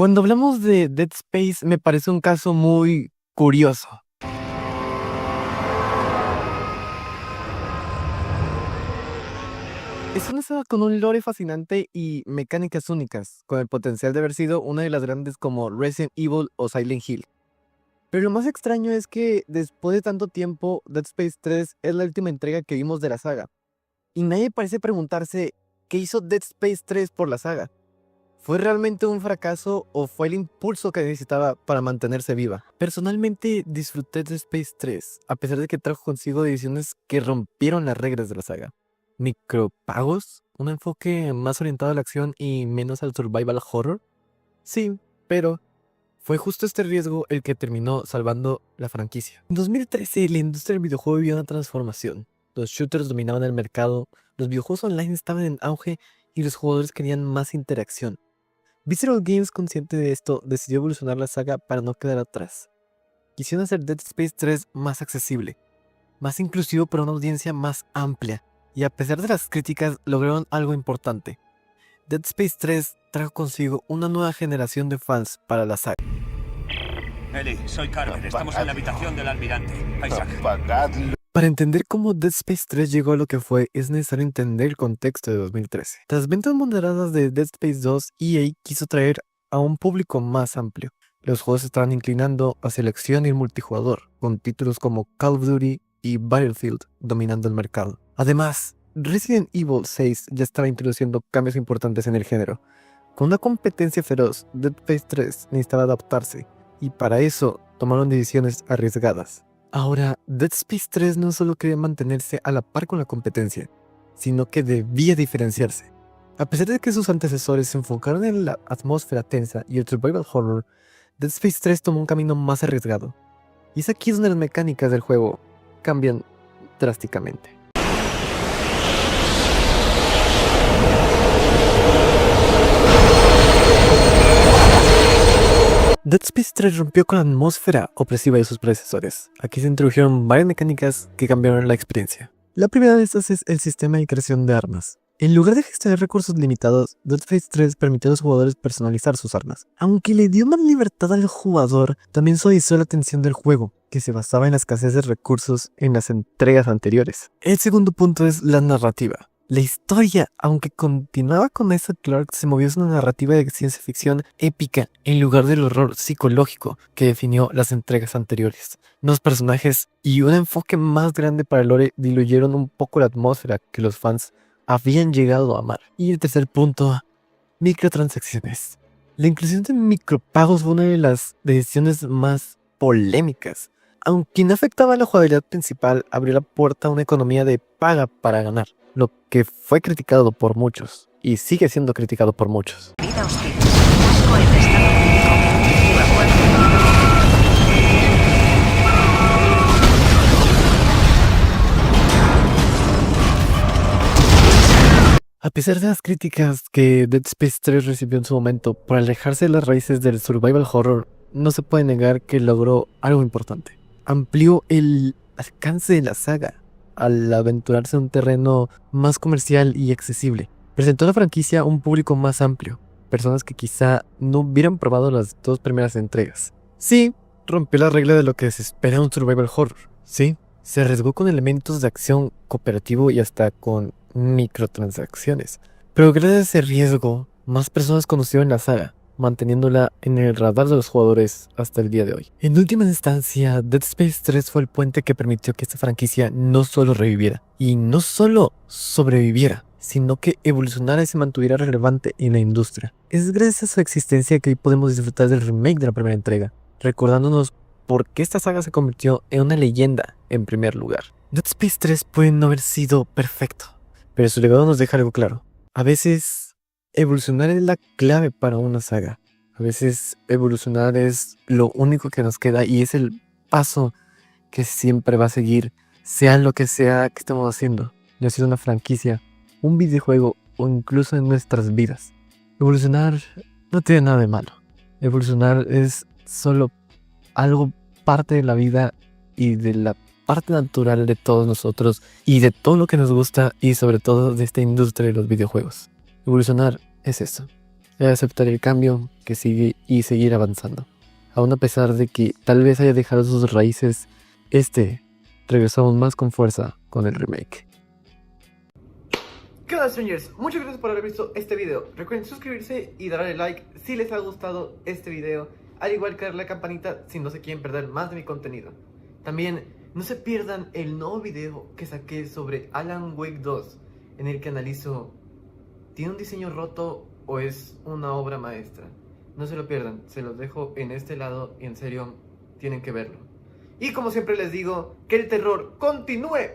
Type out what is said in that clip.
Cuando hablamos de Dead Space me parece un caso muy curioso. Es una saga con un lore fascinante y mecánicas únicas, con el potencial de haber sido una de las grandes como Resident Evil o Silent Hill. Pero lo más extraño es que después de tanto tiempo, Dead Space 3 es la última entrega que vimos de la saga. Y nadie parece preguntarse qué hizo Dead Space 3 por la saga. ¿Fue realmente un fracaso o fue el impulso que necesitaba para mantenerse viva? Personalmente disfruté de Space 3, a pesar de que trajo consigo ediciones que rompieron las reglas de la saga. ¿Micropagos? ¿Un enfoque más orientado a la acción y menos al survival horror? Sí, pero fue justo este riesgo el que terminó salvando la franquicia. En 2013 la industria del videojuego vivió una transformación. Los shooters dominaban el mercado, los videojuegos online estaban en auge y los jugadores querían más interacción. Visceral Games, consciente de esto, decidió evolucionar la saga para no quedar atrás. Quisieron hacer Dead Space 3 más accesible, más inclusivo para una audiencia más amplia, y a pesar de las críticas lograron algo importante. Dead Space 3 trajo consigo una nueva generación de fans para la saga. Eli, soy Carver. Estamos en la habitación del almirante. Isaac. Para entender cómo Dead Space 3 llegó a lo que fue, es necesario entender el contexto de 2013. Tras ventas moderadas de Dead Space 2, EA quiso traer a un público más amplio. Los juegos se estaban inclinando hacia la acción y el multijugador, con títulos como Call of Duty y Battlefield dominando el mercado. Además, Resident Evil 6 ya estaba introduciendo cambios importantes en el género. Con una competencia feroz, Dead Space 3 necesitaba adaptarse, y para eso tomaron decisiones arriesgadas. Ahora, Dead Space 3 no solo quería mantenerse a la par con la competencia, sino que debía diferenciarse. A pesar de que sus antecesores se enfocaron en la atmósfera tensa y el survival horror, Dead Space 3 tomó un camino más arriesgado. Y es aquí donde las mecánicas del juego cambian drásticamente. Dead Space 3 rompió con la atmósfera opresiva de sus predecesores. Aquí se introdujeron varias mecánicas que cambiaron la experiencia. La primera de estas es el sistema de creación de armas. En lugar de gestionar recursos limitados, Dead Space 3 permitió a los jugadores personalizar sus armas. Aunque le dio más libertad al jugador, también suavizó la tensión del juego, que se basaba en la escasez de recursos en las entregas anteriores. El segundo punto es la narrativa. La historia, aunque continuaba con Isaac Clarke, se movió hacia una narrativa de ciencia ficción épica en lugar del horror psicológico que definió las entregas anteriores. Los personajes y un enfoque más grande para el lore diluyeron un poco la atmósfera que los fans habían llegado a amar. Y el tercer punto, microtransacciones. La inclusión de micropagos fue una de las decisiones más polémicas. Aunque no afectaba a la jugabilidad principal, abrió la puerta a una economía de paga para ganar, lo que fue criticado por muchos, y sigue siendo criticado por muchos. Vida hostil. Busco el estado crítico. De acuerdo. A pesar de las críticas que Dead Space 3 recibió en su momento por alejarse de las raíces del survival horror, no se puede negar que logró algo importante. Amplió el alcance de la saga al aventurarse en un terreno más comercial y accesible. Presentó a la franquicia a un público más amplio, personas que quizá no hubieran probado las dos primeras entregas. Sí, rompió la regla de lo que se espera de un survival horror. Sí, se arriesgó con elementos de acción cooperativo y hasta con microtransacciones. Pero gracias a ese riesgo, más personas conocieron la saga, manteniéndola en el radar de los jugadores hasta el día de hoy. En última instancia, Dead Space 3 fue el puente que permitió que esta franquicia no solo reviviera, y no solo sobreviviera, sino que evolucionara y se mantuviera relevante en la industria. Es gracias a su existencia que hoy podemos disfrutar del remake de la primera entrega, recordándonos por qué esta saga se convirtió en una leyenda en primer lugar. Dead Space 3 puede no haber sido perfecto, pero su legado nos deja algo claro. A veces, evolucionar es la clave para una saga. A veces, evolucionar es lo único que nos queda y es el paso que siempre va a seguir, sea lo que sea que estemos haciendo, ya sea una franquicia, un videojuego o incluso en nuestras vidas. Evolucionar no tiene nada de malo. Evolucionar es solo algo parte de la vida y de la parte natural de todos nosotros y de todo lo que nos gusta y sobre todo de esta industria de los videojuegos. Evolucionar es eso. aceptar el cambio que sigue y seguir avanzando. Aún a pesar de que tal vez haya dejado sus raíces, regresó aún más con fuerza con el remake. ¿Qué onda, Strangers? Muchas gracias por haber visto este video. Recuerden suscribirse y darle like si les ha gustado este video, al igual que darle a la campanita si no se quieren perder más de mi contenido. También no se pierdan el nuevo video que saqué sobre Alan Wake 2, en el que analizo, ¿tiene un diseño roto o es una obra maestra? No se lo pierdan, se los dejo en este lado y en serio tienen que verlo. Y como siempre les digo, que el terror continúe.